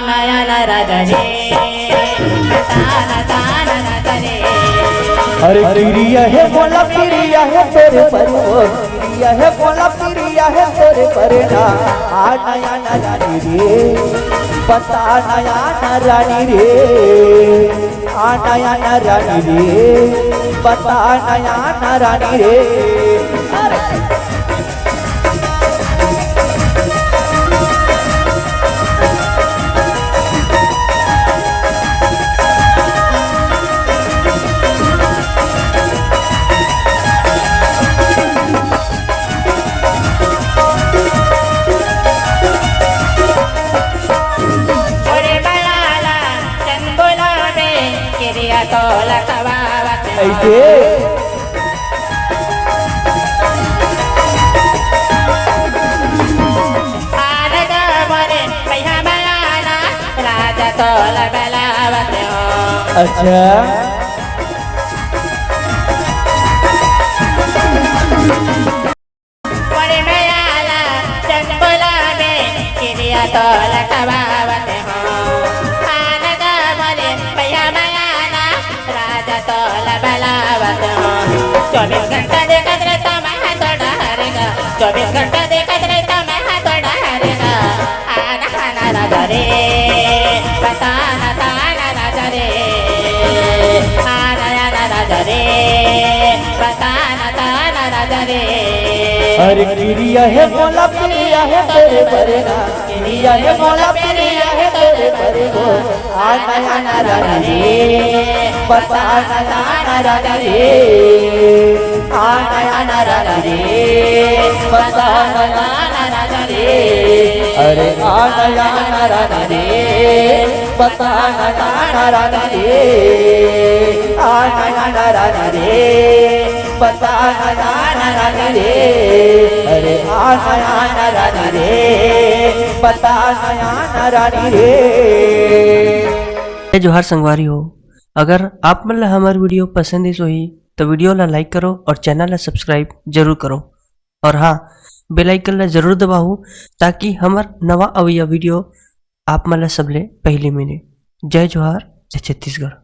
नयन रजरे अरे प्रिया है बोला प्रिया है तेरे पर प्रिया है बोला प्रिया है तेरे पर ना आ नया न रानी रे बता नया न रानी रे आ नया न रानी रे बता नया न रानी रे ऐसे राजा तो बलावत हो अच्छा बड़े मयाला चंबुला में किरिया तो लखवावत हो बलावत हो 24 घंटा देखत रहता मैं थोड़ा हरेगा 24 घंटा देखत रहता मैं थोड़ा हरेगा आना खाना राजा रे बताना ताना राजा रे आना आना राजा रे बताना ताना राजा रे अरे प्रिया है बोला प्रिया है तेरे पर ना प्रिया है बोला प्रिया है तेरे पर वो आ नया न रानी रे बता नया राजा रे आ नया न रानी रे बता नया राजा रे अरे आ नया न रानी रे बता नया राजा रे आ नया न रानी रे बता नया राजा रे अरे आ नया रानी रे बता नया रानी रे। जोहार संगवारी हो, अगर आप मतलब हमारी वीडियो पसंद है ही तो वीडियो ला लाइक करो और चैनल ला सब्सक्राइब जरूर करो और हाँ बेल आइकन ला जरूर दबाओ ताकि हमार नवा अवैया वीडियो आप मतलब सबले पहले मिले। जय जोहार, जय छत्तीसगढ़।